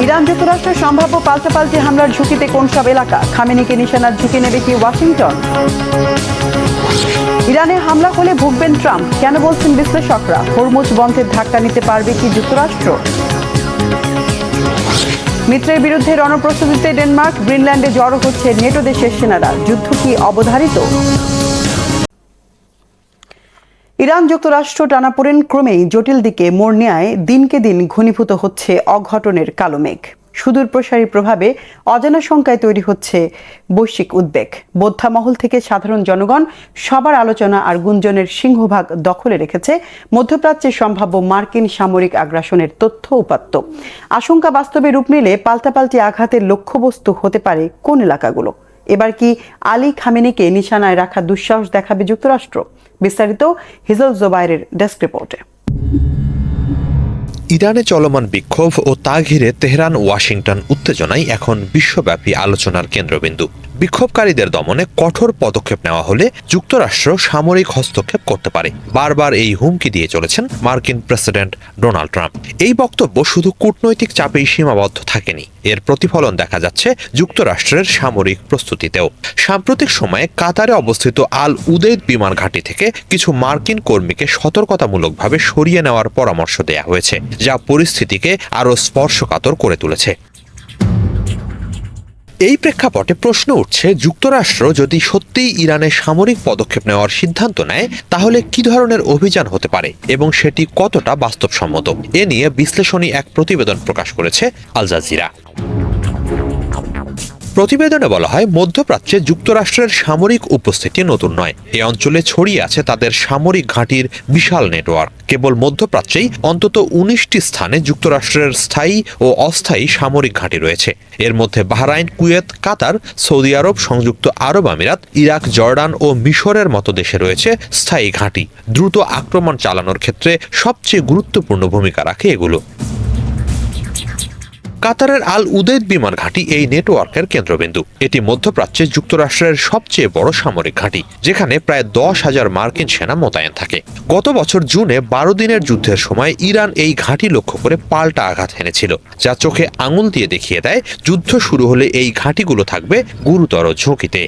Iran যুক্তরাষ্ট্রের সম্ভাব্য পাল্টাপাল্টি হামলার ঝুঁকিতে কোন সব এলাকা? খামেনিকে নিশানার ঝুঁকি নেবে কি ওয়াশিংটন? ইরানে হামলা হলে ভুগবেন ট্রাম্প, কেন বলছেন বিশ্লেষকরা? হরমুজ বন্ধের ধাক্কা নিতে পারবে কি যুক্তরাষ্ট্র? মিত্রের বিরুদ্ধে রণপ্রস্তুতিতে ডেনমার্ক, গ্রিনল্যান্ডে জড়ো হচ্ছে নেটো দেশের সেনারা, যুদ্ধ কি অবধারিত? ইরান যুক্তরাষ্ট্র টানাপোড়েন ক্রমেই জটিল দিকে মোড় নেয় দিনকে দিন ঘনীভূত হচ্ছে অঘটনের কালো মেঘ। সুদূর প্রসারী প্রভাবে অজানা শঙ্কায় তৈরি হচ্ছে বৈশ্বিক উদ্বেগ। বোদ্ধা মহল থেকে সাধারণ জনগণ সবার আলোচনা আর গুঞ্জনের সিংহভাগ দখলে রেখেছে মধ্যপ্রাচ্যে সম্ভাব্য মার্কিন সামরিক আগ্রাসনের তথ্য উপাত্ত। আশঙ্কা বাস্তবে রূপ নিলে পাল্টাপাল্টি আঘাতের লক্ষ্যবস্তু হতে পারে কোন এলাকাগুলো? এবার কি আলী খামেনিকে নিশানায় রাখা দুঃসাহস দেখাবে যুক্তরাষ্ট্র? বিস্তারিত হিজল জোবায়েরের ডেস্ক রিপোর্টে। ইরানে চলমান বিক্ষোভ ও তা ঘিরে তেহরান ওয়াশিংটন উত্তেজনাই এখন বিশ্বব্যাপী আলোচনার কেন্দ্রবিন্দু। বিক্ষোভকারীদের দমনে কঠোর পদক্ষেপ নেওয়া হলে যুক্তরাষ্ট্র সামরিক হস্তক্ষেপ করতে পারে, বারবার এই হুমকি দিয়ে চলেছেন মার্কিন প্রেসিডেন্ট ডোনাল্ড ট্রাম্প। এই বক্তব্য শুধু কূটনৈতিক চাপেই সীমাবদ্ধ থাকেনি, এর প্রতিফলন দেখা যাচ্ছে যুক্তরাষ্ট্রের সামরিক প্রস্তুতিতেও। সাম্প্রতিক সময়ে কাতারে অবস্থিত আল উদেইদ বিমান ঘাঁটি থেকে কিছু মার্কিন কর্মীকে সতর্কতামূলকভাবে সরিয়ে নেওয়ার পরামর্শ দেয়া হয়েছে, যা পরিস্থিতিকে আরও স্পর্শকাতর করে তুলেছে। এই প্রেক্ষাপটে প্রশ্ন উঠছে, যুক্তরাষ্ট্র যদি সত্যিই ইরানে সামরিক পদক্ষেপ নেওয়ার সিদ্ধান্ত নেয় তাহলে কি ধরনের অভিযান হতে পারে এবং সেটি কতটা বাস্তবসম্মত? এ নিয়ে বিশ্লেষণী এক প্রতিবেদন প্রকাশ করেছে আল জাজিরা। প্রতিবেদনে বলা হয়, মধ্যপ্রাচ্যে যুক্তরাষ্ট্রের সামরিক উপস্থিতি নতুন নয়। এ অঞ্চলে ছড়িয়ে আছে তাদের সামরিক ঘাঁটির বিশাল নেটওয়ার্ক। কেবল মধ্যপ্রাচ্যেই অন্তত ১৯টি স্থানে যুক্তরাষ্ট্রের স্থায়ী ও অস্থায়ী সামরিক ঘাঁটি রয়েছে। এর মধ্যে বাহরাইন, কুয়েত, কাতার, সৌদি আরব, সংযুক্ত আরব আমিরাত, ইরাক, জর্ডান ও মিশরের মতো দেশে রয়েছে স্থায়ী ঘাঁটি। দ্রুত আক্রমণ চালানোর ক্ষেত্রে সবচেয়ে গুরুত্বপূর্ণ ভূমিকা রাখে এগুলো। কাতারের আল উদেইদ বিমান ঘাঁটি এই নেটওয়ার্কের কেন্দ্রবিন্দু। এটি মধ্যপ্রাচ্যে যুক্তরাষ্ট্রের সবচেয়ে বড় সামরিক ঘাঁটি, যেখানে প্রায় ১০,০০০ মার্কিন সেনা মোতায়েন থাকে। গত বছর জুনে ১২ দিনের যুদ্ধের সময় ইরান এই ঘাঁটি লক্ষ্য করে পাল্টা আঘাত হেনেছিল, যা চোখে আঙুল দিয়ে দেখিয়ে দেয় যুদ্ধ শুরু হলে এই ঘাঁটিগুলো থাকবে গুরুতর ঝুঁকিতে।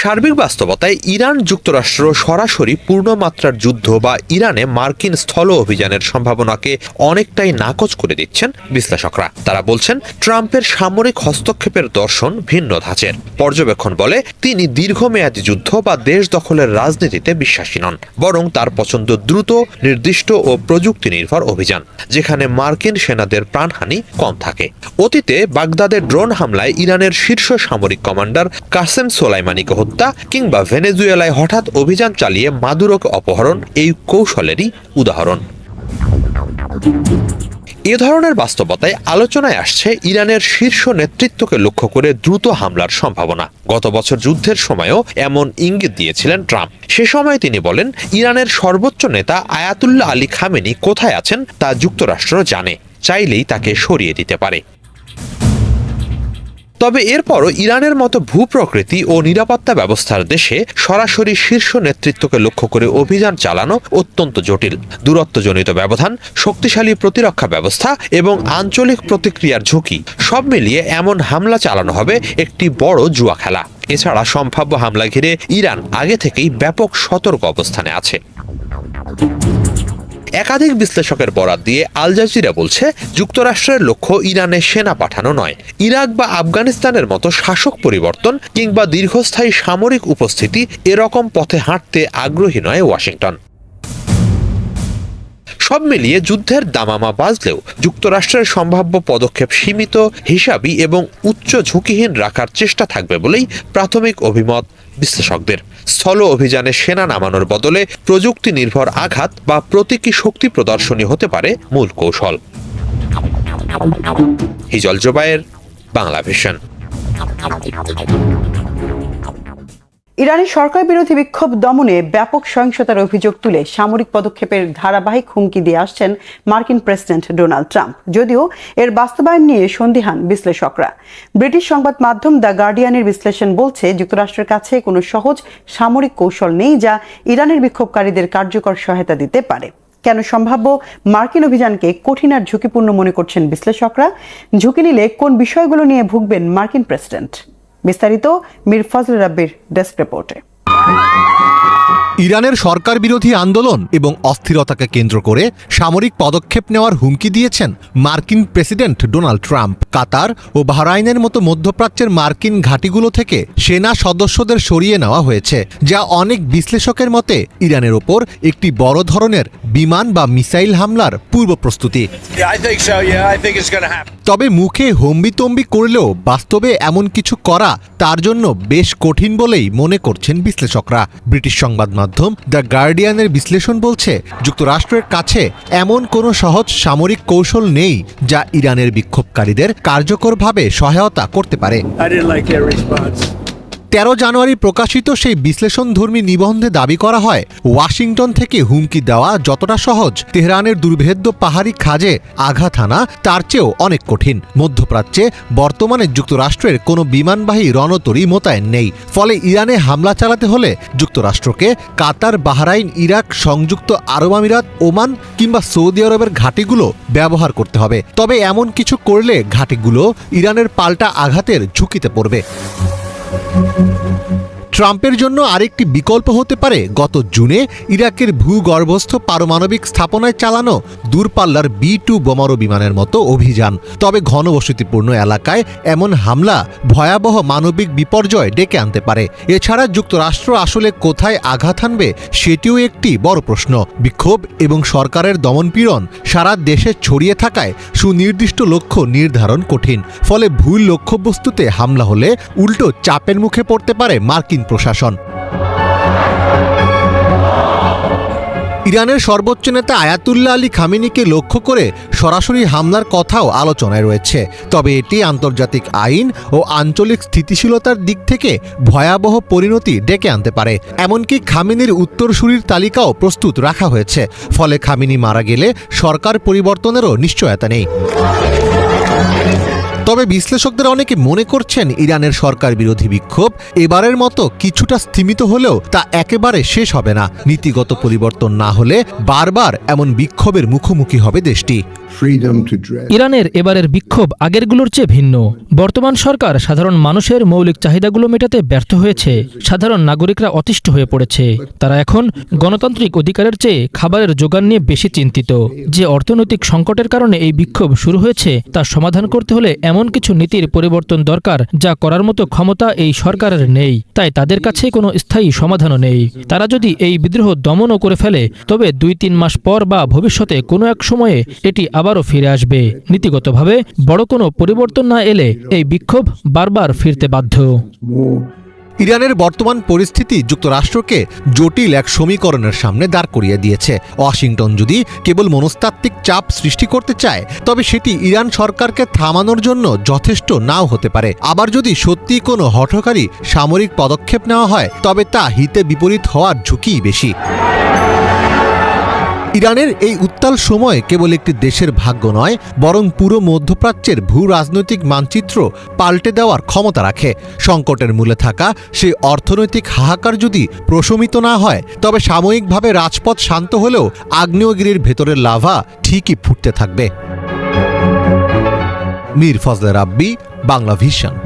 সার্বিক বাস্তবতায় ইরান যুক্তরাষ্ট্র সরাসরি পূর্ণমাত্রার যুদ্ধ বা ইরানে মার্কিন স্থল অভিযানের সম্ভাবনাকে অনেকটাই নাকচ করে দিচ্ছেন বিশ্লেষকরা। তারা বলছেন, ট্রাম্পের সামরিক হস্তক্ষেপের দর্শন ভিন্ন ধাঁচের। পর্যবেক্ষণ বলে, তিনি দীর্ঘমেয়াদী যুদ্ধ বা দেশ দখলের রাজনীতিতে বিশ্বাসী নন, বরং তার পছন্দ দ্রুত, নির্দিষ্ট ও প্রযুক্তি নির্ভর অভিযান, যেখানে মার্কিন সেনাদের প্রাণহানি কম থাকে। অতীতে বাগদাদের ড্রোন হামলায় ইরানের শীর্ষ সামরিক কমান্ডার কাসেম সোলাইমানিকে হত্যা কিংবা ভেনেজুয়েলায় হঠাৎ অভিযান চালিয়ে মাদুরোকে অপহরণ এই কৌশলেরই উদাহরণ। এ ধরনের বাস্তবতায় আলোচনায় আসছে ইরানের শীর্ষ নেতৃত্বকে লক্ষ্য করে দ্রুত হামলার সম্ভাবনা। গত বছর যুদ্ধের সময়ও এমন ইঙ্গিত দিয়েছিলেন ট্রাম্প। সে সময় তিনি বলেন, ইরানের সর্বোচ্চ নেতা আয়াতুল্লাহ আলী খামেনি কোথায় আছেন তা যুক্তরাষ্ট্র জানে, চাইলেই তাকে সরিয়ে দিতে পারে। তবে এরপরও ইরানের মতো ভূপ্রকৃতি ও নিরাপত্তা ব্যবস্থার দেশে সরাসরি শীর্ষ নেতৃত্বকে লক্ষ্য করে অভিযান চালানো অত্যন্ত জটিল। দূরত্বজনিত ব্যবধান, শক্তিশালী প্রতিরক্ষা ব্যবস্থা এবং আঞ্চলিক প্রতিক্রিয়ার ঝুঁকি সব মিলিয়ে এমন হামলা চালানো হবে একটি বড় জুয়া খেলা। এছাড়া সম্ভাব্য হামলা ঘিরে ইরান আগে থেকেই ব্যাপক সতর্ক অবস্থানে আছে। একাধিক বিশ্লেষকের বরাত দিয়ে আল জাজিরা বলছে, যুক্তরাষ্ট্রের লক্ষ্য ইরানে সেনা পাঠানো নয়। ইরাক বা আফগানিস্তানের মতো শাসক পরিবর্তন কিংবা দীর্ঘস্থায়ী সামরিক উপস্থিতি এরকম পথে হাঁটতে আগ্রহী নয় ওয়াশিংটন। সব মিলিয়ে যুদ্ধের দামামা বাজলেও যুক্তরাষ্ট্রের সম্ভাব্য পদক্ষেপ সীমিত, হিসাবী এবং উচ্চ ঝুঁকিহীন রাখার চেষ্টা থাকবে বলেই প্রাথমিক অভিমত বিশ্লেষকদের। স্থল অভিযানে সেনা নামানোর বদলে প্রযুক্তি নির্ভর আঘাত বা প্রতীকী শক্তি প্রদর্শনী হতে পারে মূল কৌশল। হিজল জোবায়ের, বাংলা ভিশন। ইরানের সরকার বিরোধী বিক্ষোভ দমনে ব্যাপক সহিংসতার অভিযোগ তুলে সামরিক পদক্ষেপের ধারাবাহিক হুমকি দিয়ে আসছেন মার্কিন প্রেসিডেন্ট ডোনাল্ড ট্রাম্প, যদিও এর বাস্তবায়ন নিয়ে সন্দিহান বিশ্লেষকরা। ব্রিটিশ সংবাদ মাধ্যম দ্য গার্ডিয়ানের বিশ্লেষণ বলছে, যুক্তরাষ্ট্রের কাছে কোনো সহজ সামরিক কৌশল নেই যা ইরানের বিক্ষোভকারীদের কার্যকর সহায়তা দিতে পারে। কেন সম্ভাব্য মার্কিন অভিযানকে কঠিন আর ঝুঁকিপূর্ণ মনে করছেন বিশ্লেষকরা? ঝুঁকি নিলে কোন বিষয়গুলো নিয়ে ভুগবেন মার্কিন প্রেসিডেন্ট? বিস্তারিত মীর ফজলে রাব্বির ডেস্ক রিপোর্টে। ইরানের সরকার বিরোধী আন্দোলন এবং অস্থিরতাকে কেন্দ্র করে সামরিক পদক্ষেপ নেওয়ার হুমকি দিয়েছেন মার্কিন প্রেসিডেন্ট ডোনাল্ড ট্রাম্প। কাতার ও বাহরাইনের মতো মধ্যপ্রাচ্যের মার্কিন ঘাঁটিগুলো থেকে সেনা সদস্যদের সরিয়ে নেওয়া হয়েছে, যা অনেক বিশ্লেষকের মতে ইরানের ওপর একটি বড় ধরনের বিমান বা মিসাইল হামলার পূর্ব প্রস্তুতি। তবে মুখে হম্বিতম্বি করলেও বাস্তবে এমন কিছু করা তার জন্য বেশ কঠিন বলেই মনে করছেন বিশ্লেষকরা। ব্রিটিশ সংবাদ মাধ্যম দ্য গার্ডিয়ানের বিশ্লেষণ বলছে, যুক্তরাষ্ট্রের কাছে এমন কোনো সহজ সামরিক কৌশল নেই যা ইরানের বিক্ষোভকারীদের কার্যকরভাবে সহায়তা করতে পারে। 13 জানুয়ারি প্রকাশিত সেই বিশ্লেষণধর্মী নিবন্ধে দাবি করা হয়, ওয়াশিংটন থেকে হুমকি দেওয়া যতটা সহজ, তেহরানের দুর্ভেদ্য পাহাড়ি খাজে আঘাত হানা তার চেয়েও অনেক কঠিন। মধ্যপ্রাচ্যে বর্তমানে যুক্তরাষ্ট্রের কোনো বিমানবাহী রণতরী মোতায়েন নেই। ফলে ইরানে হামলা চালাতে হলে যুক্তরাষ্ট্রকে কাতার, বাহরাইন, ইরাক, সংযুক্ত আরব আমিরাত, ওমান কিংবা সৌদি আরবের ঘাঁটিগুলো ব্যবহার করতে হবে। তবে এমন কিছু করলে ঘাঁটিগুলো ইরানের পাল্টা আঘাতের ঝুঁকিতে পড়বে। ট্রাম্পের জন্য আরেকটি বিকল্প হতে পারে গত জুনে ইরাকের ভূগর্ভস্থ পারমাণবিক স্থাপনায় চালানো দূরপাল্লার B-2 বোমারু বিমানের মতো অভিযান। তবে ঘনবসতিপূর্ণ এলাকায় এমন হামলা ভয়াবহ মানবিক বিপর্যয় ডেকে আনতে পারে। এছাড়া যুক্তরাষ্ট্র আসলে কোথায় আঘাত হানবে সেটিও একটি বড় প্রশ্ন। বিক্ষোভ এবং সরকারের দমনপীড়ন সারা দেশে ছড়িয়ে থাকায় সুনির্দিষ্ট লক্ষ্য নির্ধারণ কঠিন। ফলে ভুল লক্ষ্যবস্তুতে হামলা হলে উল্টো চাপের মুখে পড়তে পারে মার্কিন প্রশাসন। ইরানের সর্বোচ্চ নেতা আয়াতুল্লাহ আলী খামেনিকে লক্ষ্য করে সরাসরি হামলার কথাও আলোচনায় রয়েছে। তবে এটি আন্তর্জাতিক আইন ও আঞ্চলিক স্থিতিশীলতার দিক থেকে ভয়াবহ পরিণতি ডেকে আনতে পারে। এমনকি খামেনির উত্তরসূরির তালিকাও প্রস্তুত রাখা হয়েছে। ফলে খামেনি মারা গেলে সরকার পরিবর্তনেরও নিশ্চয়তা নেই। তবে বিশ্লেষকদের অনেকে মনে করছেন, ইরানের সরকার বিরোধী বিক্ষোভ এবারের মতো কিছুটা স্থিমিত হলেও তা একেবারে শেষ হবে না। নীতিগত পরিবর্তন না হলে বারবার এমন বিক্ষোভের মুখোমুখি হবে দেশটি। ইরানের এবারের বিক্ষোভ আগেরগুলোর চেয়ে ভিন্ন। বর্তমান সরকার সাধারণ মানুষের মৌলিক চাহিদাগুলো মেটাতে ব্যর্থ হয়েছে। সাধারণ নাগরিকরা অতিষ্ঠ হয়ে পড়েছে। তারা এখন গণতান্ত্রিক অধিকারের চেয়ে খাবারের জোগান নিয়ে বেশি চিন্তিত। যে অর্থনৈতিক সংকটের কারণে এই বিক্ষোভ শুরু হয়েছে তা সমাধান করতে হলে এমন কিছু নীতির পরিবর্তন দরকার যা করার মতো ক্ষমতা এই সরকারের নেই। তাই তাদের কাছে কোনো স্থায়ী সমাধানও নেই। তারা যদি এই বিদ্রোহ দমনও করে ফেলে, তবে 2-3 মাস পর বা ভবিষ্যতে কোনো এক সময়ে এটি আবারও ফিরে আসবে। নীতিগতভাবে বড় কোনো পরিবর্তন না এলে এই বিক্ষোভ বারবার ফিরতে বাধ্য। ইরানের বর্তমান পরিস্থিতি যুক্তরাষ্ট্রকে জটিল এক সমীকরণের সামনে দাঁড় করিয়ে দিয়েছে। ওয়াশিংটন যদি কেবল মনস্তাত্ত্বিক চাপ সৃষ্টি করতে চায়, তবে সেটি ইরান সরকারকে থামানোর জন্য যথেষ্ট নাও হতে পারে। আবার যদি সত্যি কোনো হঠকারী সামরিক পদক্ষেপ নেওয়া হয়, তবে তা হিতে বিপরীত হওয়ার ঝুঁকিই বেশি। ইরানের এই উত্তাল সময় কেবল একটি দেশের ভাগ্য নয়, বরং পুরো মধ্যপ্রাচ্যের ভূ রাজনৈতিক মানচিত্র পাল্টে দেওয়ার ক্ষমতা রাখে। সংকটের মূলে থাকা সেই অর্থনৈতিক হাহাকার যদি প্রশমিত না হয়, তবে সাময়িকভাবে রাজপথ শান্ত হলেও আগ্নেয়গিরির ভেতরের লাভা ঠিকই ফুটতে থাকবে। মীর ফজলে রাব্বি, বাংলা ভিশন।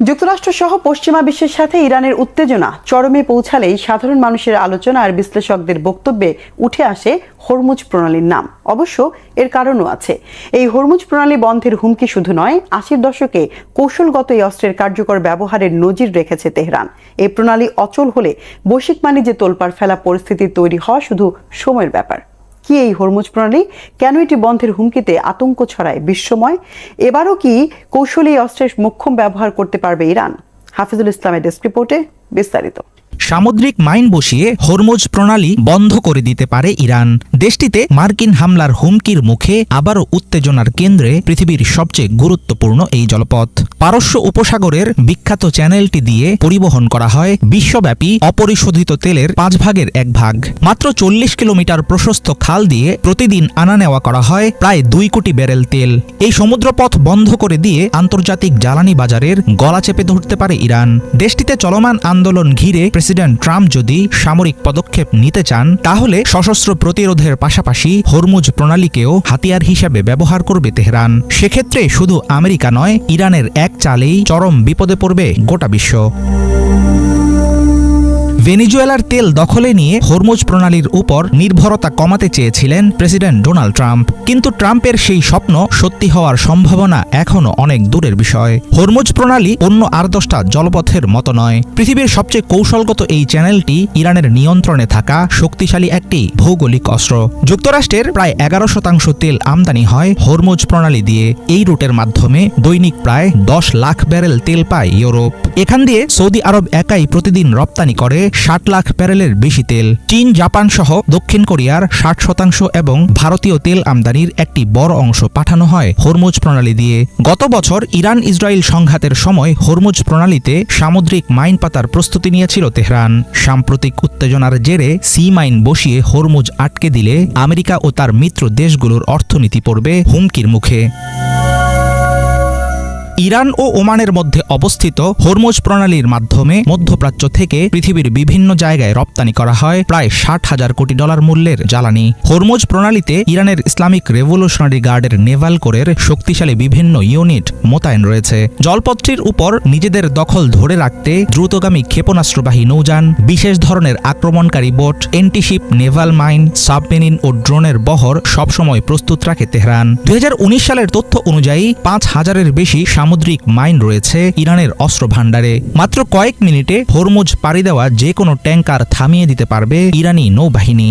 যুক্তরাষ্ট্র সহ পশ্চিমা বিশ্বের সাথে ইরানের উত্তেজনা চরমে পৌঁছালেই সাধারণ মানুষের আলোচনা আর বিশ্লেষকদের বক্তব্যে উঠে আসে হরমুজ প্রণালীর নাম। অবশ্য এর কারণও আছে। এই হরমুজ প্রণালী বন্ধের হুমকি শুধু নয়, 80-র দশকে কৌশলগত এই অস্ত্রের কার্যকর ব্যবহারের নজির রেখেছে তেহরান। এই প্রণালী অচল হলে বৈশ্বিক বাণিজ্যে তোলপাড় ফেলা পরিস্থিতি তৈরি হওয়া শুধু সময়ের ব্যাপার। কি এই হরমুজ প্রণালী? কেন এটি বন্ধের হুমকিতে আতঙ্ক ছড়ায় বিশ্বময়? এবারও কি কৌশলী অস্ত্রের মোক্ষম ব্যবহার করতে পারবে ইরান? হাফিজুল ইসলামের ডেস্ক রিপোর্টে বিস্তারিত। সামুদ্রিক মাইন বসিয়ে হরমুজ প্রণালী বন্ধ করে দিতে পারে ইরান। দেশটিতে মার্কিন হামলার হুমকির মুখে আবারও উত্তেজনার কেন্দ্রে পৃথিবীর সবচেয়ে গুরুত্বপূর্ণ এই জলপথ। পারস্য উপসাগরের বিখ্যাত চ্যানেলটি দিয়ে পরিবহন করা হয় বিশ্বব্যাপী অপরিশোধিত তেলের 5/1 ভাগ। মাত্র 40 কিলোমিটার প্রশস্ত খাল দিয়ে প্রতিদিন আনা নেওয়া করা হয় প্রায় 2 কোটি ব্যারেল তেল। এই সমুদ্রপথ বন্ধ করে দিয়ে আন্তর্জাতিক জ্বালানি বাজারের গলা চেপে ধরতে পারে ইরান। দেশটিতে চলমান আন্দোলন ঘিরে প্রেসিডেন্ট ট্রাম্প যদি সামরিক পদক্ষেপ নিতে চান তাহলে সশস্ত্র প্রতিরোধের পাশাপাশি হরমুজ প্রণালীকেও হাতিয়ার হিসেবে ব্যবহার করবে তেহরান। সেক্ষেত্রে শুধু আমেরিকা নয়, ইরানের এক চালেই চরম বিপদে পড়বে গোটা বিশ্ব। ভেনেজুয়েলার তেল দখলে নিয়ে হরমুজ প্রণালীর উপর নির্ভরতা কমাতে চেয়েছিলেন প্রেসিডেন্ট ডোনাল্ড ট্রাম্প, কিন্তু ট্রাম্পের সেই স্বপ্ন সত্যি হওয়ার সম্ভাবনা এখনও অনেক দূরের বিষয়। হরমুজ প্রণালী অন্য আর 10টা জলপথের মতো নয়। পৃথিবীর সবচেয়ে কৌশলগত এই চ্যানেলটি ইরানের নিয়ন্ত্রণে থাকা শক্তিশালী একটি ভৌগোলিক অস্ত্র। যুক্তরাষ্ট্রের প্রায় 11% তেল আমদানি হয় হরমুজ প্রণালী দিয়ে। এই রুটের মাধ্যমে দৈনিক প্রায় 10 লাখ ব্যারেল তেল পায় ইউরোপ। এখান দিয়ে সৌদি আরব একাই প্রতিদিন রপ্তানি করে 60 লাখ ব্যারেলের বেশি তেল। চীন, জাপান সহ দক্ষিণ কোরিয়ার 60% এবং ভারতীয় তেল আমদানির একটি বড় অংশ পাঠানো হয় হরমুজ প্রণালী দিয়ে। গত বছর ইরান ইসরায়েল সংঘাতের সময় হরমুজ প্রণালীতে সামুদ্রিক মাইন পাতার প্রস্তুতি নিয়েছিল তেহরান। সাম্প্রতিক উত্তেজনার জেরে সি মাইন বসিয়ে হরমুজ আটকে দিলে আমেরিকা ও তার মিত্র দেশগুলোর অর্থনীতি পড়বে হুমকির মুখে। ইরান ও ওমানের মধ্যে অবস্থিত হরমুজ প্রণালীর মাধ্যমে মধ্যপ্রাচ্য থেকে পৃথিবীর বিভিন্ন জায়গায় রপ্তানি করা হয় প্রায় $60,000 কোটি মূল্যের জ্বালানি। হরমুজ প্রণালীতে ইরানের ইসলামিক রেভলিউশনারি গার্ডের নেভাল কোরের শক্তিশালী বিভিন্ন ইউনিট মোতায়েন রয়েছে। জলপথটির উপর নিজেদের দখল ধরে রাখতে দ্রুতগামী ক্ষেপণাস্ত্রবাহী নৌযান, বিশেষ ধরনের আক্রমণকারী boat, antiship naval mine, submarine ও ড্রোনের বহর সবসময় প্রস্তুত রাখে তেহরান। 2019 সালের তথ্য অনুযায়ী 5,000-এর বেশি সামুদ্রিক মাইন রয়েছে ইরানের অস্ত্র ভাণ্ডারে। মাত্র কয়েক মিনিটে হরমুজ পাড়ি দেওয়া যে কোনো ট্যাঙ্কার থামিয়ে দিতে পারবে ইরানি নৌবাহিনী।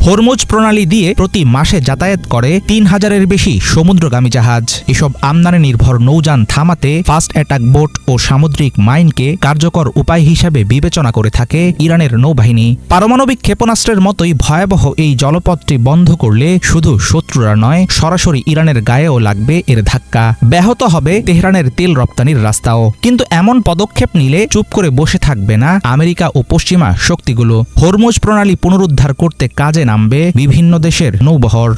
হরমুজ প্রণালী দিয়ে প্রতি মাসে যাতায়াত করে 3,000-এর বেশি সমুদ্রগামী জাহাজ। এসব আমদানি নির্ভর নৌযান থামাতে ফাস্ট অ্যাটাক বোট ও সামুদ্রিক মাইনকে কার্যকর উপায় হিসাবে বিবেচনা করে থাকে ইরানের নৌবাহিনী। পারমাণবিক ক্ষেপণাস্ত্রের মতোই ভয়াবহ এই জলপথটি বন্ধ করলে শুধু শত্রুরা নয়, সরাসরি ইরানের গায়েও লাগবে এর ধাক্কা। ব্যাহত হবে তেহরানের তেল রপ্তানির রাস্তাও। কিন্তু এমন পদক্ষেপ নিলে চুপ করে বসে থাকবে না আমেরিকা ও পশ্চিমা শক্তিগুলো। হরমুজ প্রণালী পুনরুদ্ধার করতে কাজে নামবে বিভিন্ন দেশের নৌবহর।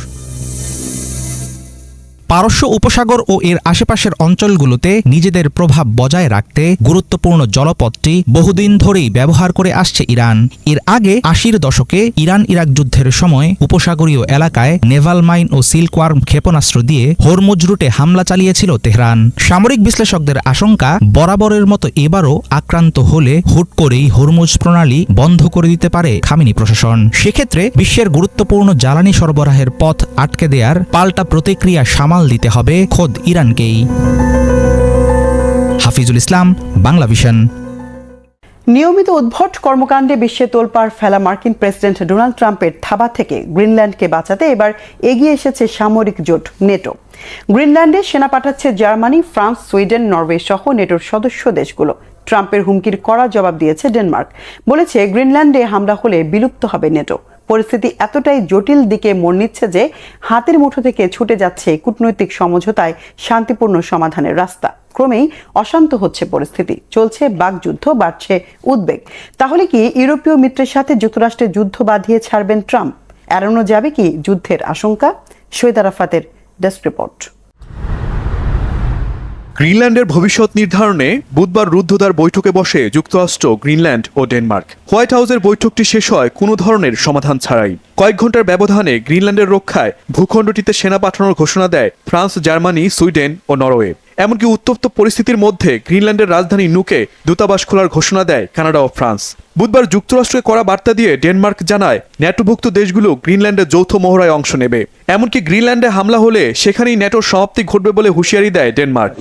পারস্য উপসাগর ও এর আশেপাশের অঞ্চলগুলোতে নিজেদের প্রভাব বজায় রাখতে গুরুত্বপূর্ণ জলপথটি বহুদিন ধরেই ব্যবহার করে আসছে ইরান। এর আগে 80-র দশকে ইরান ইরাক যুদ্ধের সময় উপসাগরীয় এলাকায় নেভাল মাইন ও সিল্কওয়ার্ম ক্ষেপণাস্ত্র দিয়ে হরমুজ রুটে হামলা চালিয়েছিল তেহরান। সামরিক বিশ্লেষকদের আশঙ্কা, বরাবরের মতো এবারও আক্রান্ত হলে হুট করেই হরমুজ প্রণালী বন্ধ করে দিতে পারে খামেনি প্রশাসন। সেক্ষেত্রে বিশ্বের গুরুত্বপূর্ণ জ্বালানি সরবরাহের পথ আটকে দেওয়ার পাল্টা প্রতিক্রিয়া দিতে হবে খোদ ইরানকেই। হাফিজুল ইসলাম, বাংলা ভিশন। নিয়মিত উদ্ভট কর্মকাণ্ডে বিশ্বে তোলপাড় ফেলা মার্কিন প্রেসিডেন্ট ডোনাল্ড ট্রাম্পের থাবা থেকে গ্রিনল্যান্ডকে বাঁচাতে এবার এগিয়ে এসেছে সামরিক জোট নেটো। গ্রিনল্যান্ডে সেনা পাঠাচ্ছে জার্মানি, ফ্রান্স, সুইডেন, নরওয়ে সহ নেটোর সদস্য দেশগুলো। ট্রাম্পের হুমকির কড়া জবাব দিয়েছে ডেনমার্ক। বলেছে গ্রিনল্যান্ডে হামলা হলে বিলুপ্ত হবে নেটো। পরিস্থিতি এতটাই জটিল দিকে মোড় নিচ্ছে যে হাতের মুঠো থেকে ছুটে যাচ্ছে কূটনৈতিক সমঝোতায় শান্তিপূর্ণ সমাধানের রাস্তা। ক্রমেই অশান্ত হচ্ছে পরিস্থিতি, চলছে বাকযুদ্ধ, বাড়ছে উদ্বেগ। তাহলে কি ইউরোপীয় মিত্রের সাথে যুক্তরাষ্ট্রের যুদ্ধ বাঁধিয়ে ছাড়বেন ট্রাম্প? এড়ানো যাবে কি যুদ্ধের আশঙ্কা? শহীদ আরাফাতের ডেস্ক রিপোর্ট। গ্রিনল্যান্ডের ভবিষ্যৎ নির্ধারণে বুধবার রুদ্ধদ্বার বৈঠকে বসে যুক্তরাষ্ট্র, গ্রিনল্যান্ড ও ডেনমার্ক। হোয়াইট হাউসের বৈঠকটি শেষ হয় কোনো ধরনের সমাধান ছাড়াই। কয়েক ঘন্টার ব্যবধানে গ্রিনল্যান্ডের রক্ষায় ভূখণ্ডটিতে সেনা পাঠানোর ঘোষণা দেয় ফ্রান্স, জার্মানি, সুইডেন ও নরওয়ে। এমনকি উত্তপ্ত পরিস্থিতির মধ্যে গ্রিনল্যান্ডের রাজধানী নুকে দূতাবাস খোলার ঘোষণা দেয় কানাডা ও ফ্রান্স। বুধবার যুক্তরাষ্ট্রকে করা বার্তা দিয়ে ডেনমার্ক জানায় ন্যাটোভুক্ত দেশগুলো গ্রিনল্যান্ডের যৌথ মহড়ায় অংশ নেবে। এমনকি গ্রিনল্যান্ডে হামলা হলে সেখানেই ন্যাটোর সমাপ্তি ঘটবে বলে হুঁশিয়ারি দেয় ডেনমার্ক।